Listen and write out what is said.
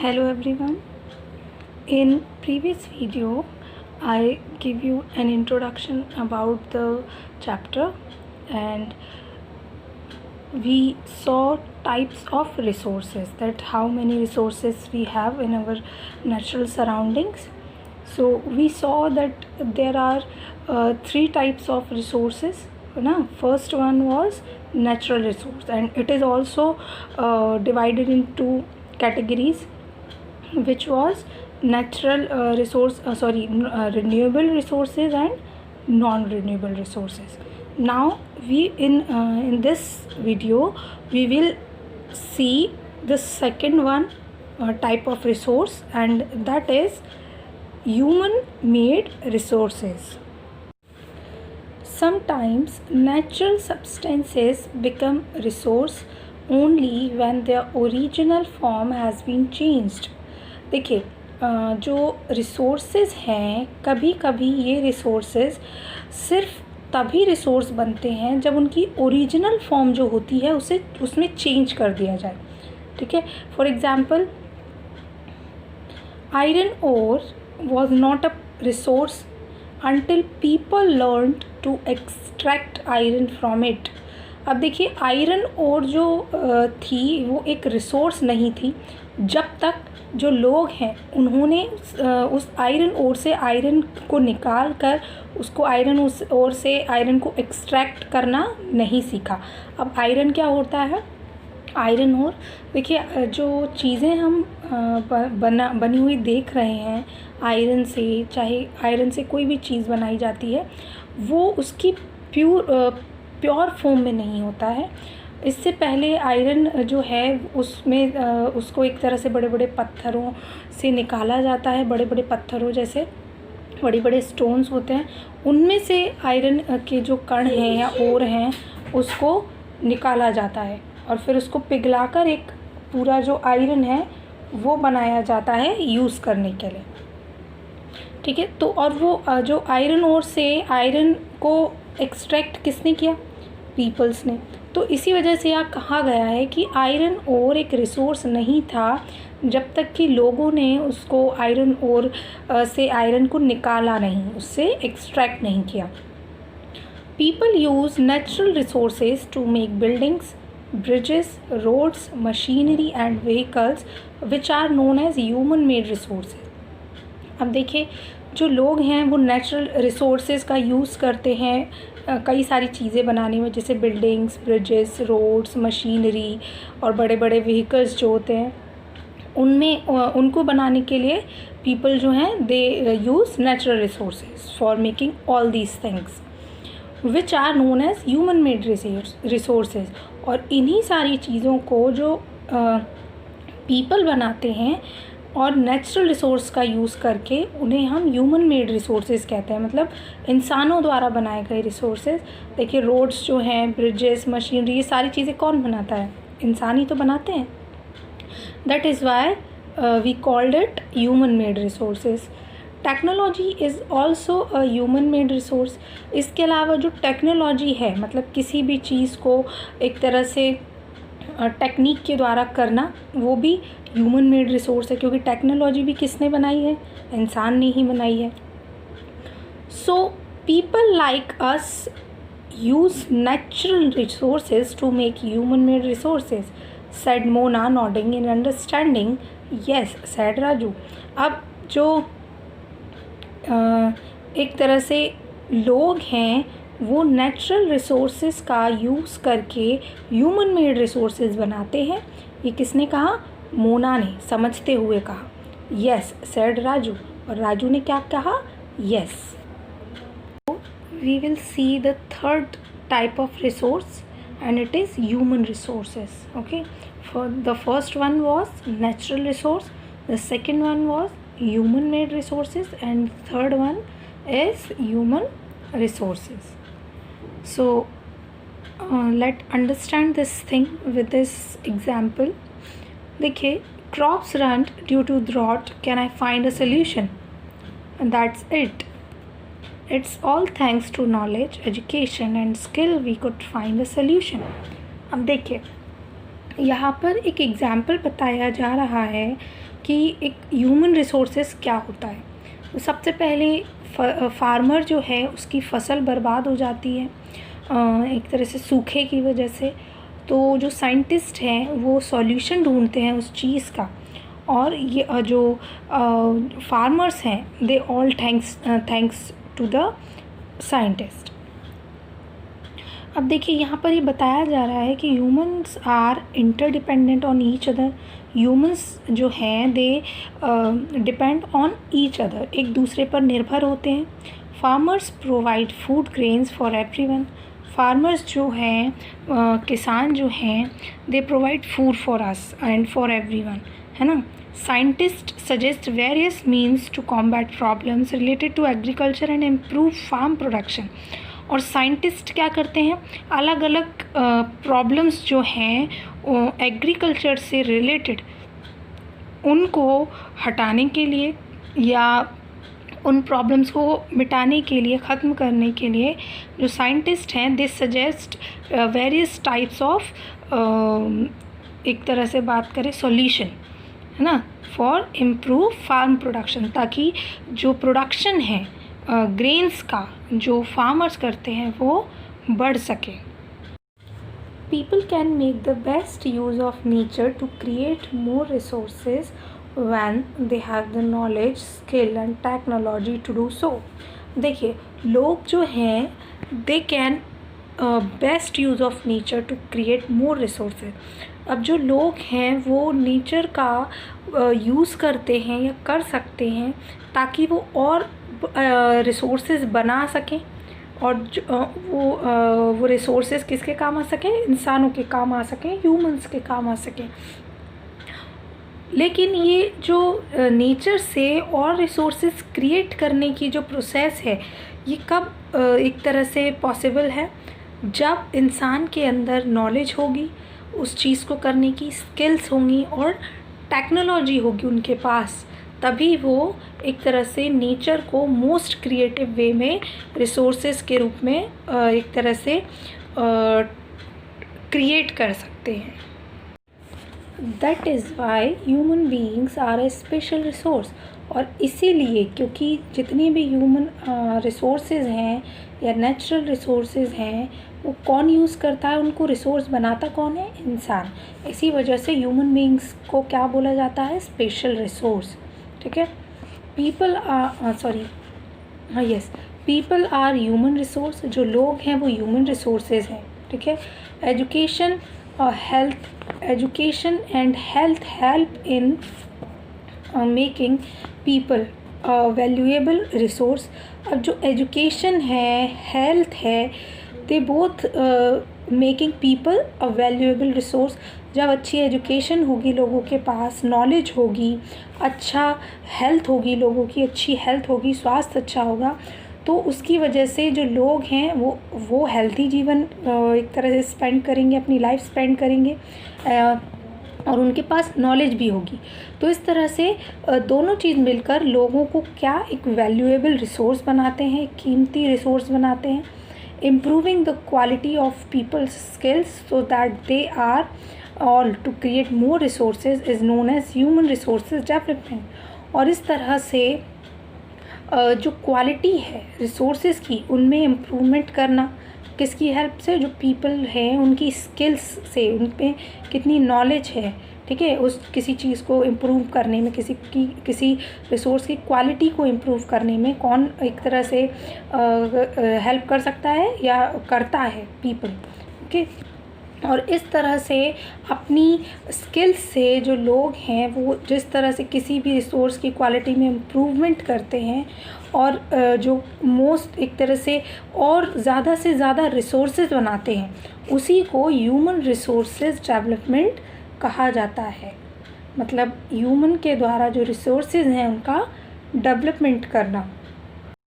Hello everyone. In previous video I give you an introduction about the chapter and we saw types of resources, that how many resources we have in our natural surroundings. So we saw that there are three types of resources. First one was natural resource, and it is also divided into categories, which was natural renewable resources and non-renewable resources. Now we in this video we will see the second one type of resource, and that is human made resources. Sometimes natural substances become resource only when their original form has been changed. देखिए, जो resources हैं, कभी कभी ये resources सिर्फ तभी resource बनते हैं जब उनकी ओरिजिनल फॉर्म जो होती है उसे उसमें चेंज कर दिया जाए. ठीक है. For example, iron ore was not a resource until people learned to extract iron from it. अब देखिए, आयरन ओर जो थी वो एक रिसोर्स नहीं थी जब तक जो लोग हैं उन्होंने उस आयरन ओर से आयरन को निकाल कर उसको आयरन ओर से आयरन को एक्सट्रैक्ट करना नहीं सीखा. अब आयरन क्या होता है? आयरन ओर, देखिए, जो चीज़ें हम बनी हुई देख रहे हैं आयरन से, चाहे आयरन से कोई भी चीज़ बनाई जाती है वो उसकी प्योर फॉर्म में नहीं होता है. इससे पहले आयरन जो है उसमें उसको एक तरह से बड़े बड़े पत्थरों से निकाला जाता है. बड़े बड़े पत्थरों जैसे बड़े बड़े स्टोन्स होते हैं, उनमें से आयरन के जो कण हैं या ओर हैं उसको निकाला जाता है और फिर उसको पिघलाकर एक पूरा जो आयरन है वो बनाया जाता है यूज़ करने के लिए. ठीक है. तो और वो जो आयरन ओर से आयरन को एक्सट्रैक्ट किसने किया? पीपल्स ने. तो इसी वजह से यहाँ कहा गया है कि आयरन ओर एक रिसोर्स नहीं था जब तक कि लोगों ने उसको आयरन ओर से आयरन को निकाला नहीं, उससे एक्सट्रैक्ट नहीं किया. People use natural resources to make buildings, bridges, roads, machinery and vehicles which are known as human made resources. अब देखिए, जो लोग हैं वो नेचुरल रिसोर्सेज का यूज़ करते हैं कई सारी चीज़ें बनाने में, जैसे बिल्डिंग्स, ब्रिजेस, रोड्स, मशीनरी और बड़े बड़े व्हीकल्स जो होते हैं उनमें उनको बनाने के लिए पीपल जो हैं they use natural resources for making all these things which are known as human made resources. और इन्हीं सारी चीज़ों को जो पीपल बनाते हैं और नेचुरल रिसोर्स का यूज़ करके उन्हें हम ह्यूमन मेड रिसोर्सेज कहते हैं, मतलब इंसानों द्वारा बनाए गए रिसोर्सेज. देखिए, रोड्स जो हैं, ब्रिजेस, मशीनरी, ये सारी चीज़ें कौन बनाता है? इंसान ही तो बनाते हैं. That is why we called it human made resources. Technology is also a human made resource. इसके अलावा जो टेक्नोलॉजी है, मतलब किसी भी चीज़ को एक तरह से टेक्निक के द्वारा करना, वो भी ह्यूमन मेड रिसोर्स है, क्योंकि टेक्नोलॉजी भी किसने बनाई है? इंसान ने ही बनाई है. So people like us use natural resources to make human made resources, said Mona nodding in understanding. Yes, said Raju. अब जो एक तरह से लोग हैं वो नेचुरल रिसोर्सेज का यूज़ करके ह्यूमन मेड रिसोर्सेज बनाते हैं. ये किसने कहा? मोना ने समझते हुए कहा. Yes, said Raju. और राजू ने क्या कहा? Yes. We will see the third type of resource and it is human resources. Okay. For the first one was natural resource, the second one was human made resources, and third one is human resources. So let's understand this thing with this example. देखिए, crops run due to drought, can I find a solution? And that's it. It's all thanks to knowledge, education and skill we could find a solution. अब देखिए, यहाँ पर एक example बताया जा रहा है कि एक ह्यूमन रिसोर्सेज क्या होता है। तो सबसे पहले फार्मर जो है उसकी फसल बर्बाद हो जाती है एक तरह से सूखे की वजह से। तो जो साइंटिस्ट हैं वो सॉल्यूशन ढूंढते हैं उस चीज़ का, और ये जो फार्मर्स हैं they all thanks to the scientist. अब देखिए यहाँ पर ये बताया जा रहा है कि humans are interdependent on each other. Humans जो हैं they depend on each other, एक दूसरे पर निर्भर होते हैं। Farmers provide food grains for everyone. Farmers जो हैं किसान जो हैं they provide food for us and for everyone, है ना। Scientist suggest various means to combat problems related to agriculture and improve farm production. और साइंटिस्ट क्या करते हैं, अलग अलग प्रॉब्लम्स जो हैं एग्रीकल्चर से रिलेटेड उनको हटाने के लिए या उन प्रॉब्लम्स को मिटाने के लिए, ख़त्म करने के लिए जो साइंटिस्ट हैं दे सजेस्ट वेरियस टाइप्स ऑफ, एक तरह से बात करें सॉल्यूशन, है ना, फॉर इम्प्रूव फार्म प्रोडक्शन, ताकि जो प्रोडक्शन है ग्रेन्स का जो फार्मर्स करते हैं वो बढ़ सके। People can make the best use of nature to create more resources when they have the knowledge, skill and technology to do so। देखिए लोग जो हैं they can best use of nature to create more resources। अब जो लोग हैं वो nature का यूज़ करते हैं या कर सकते हैं ताकि वो और रिसोर्सेज बना सकें, और वो रिसोर्सेज किसके काम आ सकें, इंसानों के काम आ सकें, ह्यूमंस के काम आ सकें। लेकिन ये जो नेचर से और रिसोर्सेज क्रिएट करने की जो प्रोसेस है ये कब एक तरह से पॉसिबल है, जब इंसान के अंदर नॉलेज होगी, उस चीज़ को करने की स्किल्स होंगी और टेक्नोलॉजी होगी उनके पास, तभी वो एक तरह से नेचर को मोस्ट क्रिएटिव वे में रिसोर्सेज के रूप में एक तरह से क्रिएट कर सकते हैं। That is why human beings are a special resource. और इसीलिए क्योंकि जितने भी ह्यूमन रिसोर्सेज हैं या नेचुरल रिसोर्सेज हैं वो कौन यूज़ करता है, उनको रिसोर्स बनाता कौन है, इंसान। इसी वजह से ह्यूमन बीइंग्स को क्या बोला जाता है, स्पेशल रिसोर्स। ठीक है, पीपल आर ह्यूमन रिसोर्स। जो लोग हैं वो ह्यूमन रिसोर्सेज हैं। ठीक है, education and health help in making people valuable resource. अब जो एजुकेशन है, हेल्थ है, they both making people a valuable resource. जब अच्छी एजुकेशन होगी, लोगों के पास नॉलेज होगी, अच्छा हेल्थ होगी, लोगों की अच्छी हेल्थ होगी, स्वास्थ्य अच्छा होगा, तो उसकी वजह से जो लोग हैं वो हेल्थी जीवन एक तरह से स्पेंड करेंगे, अपनी लाइफ स्पेंड करेंगे, और उनके पास नॉलेज भी होगी। तो इस तरह से दोनों चीज़ मिलकर लोगों को क्या एक वैल्यूएबल रिसोर्स बनाते हैं, कीमती रिसोर्स बनाते हैं। Improving the quality of people's skills so that they are all to create more resources is known as human resources development. और इस तरह से जो क्वालिटी है रिसोर्सेज की उनमें इम्प्रूवमेंट करना, किसकी हेल्प से, जो पीपल हैं उनकी स्किल्स से, उन पे कितनी नॉलेज है, ठीक है, उस किसी चीज़ को इम्प्रूव करने में, किसी रिसोर्स की क्वालिटी को इम्प्रूव करने में कौन एक तरह से हेल्प कर सकता है या करता है, पीपल। ओके, और इस तरह से अपनी स्किल्स से जो लोग हैं वो जिस तरह से किसी भी रिसोर्स की क्वालिटी में इम्प्रूवमेंट करते हैं और जो मोस्ट एक तरह से और ज़्यादा से ज़्यादा रिसोर्सेज बनाते हैं, उसी को ह्यूमन रिसोर्सेज डेवलपमेंट कहा जाता है। मतलब ह्यूमन के द्वारा जो रिसोर्सेज हैं उनका डेवलपमेंट करना।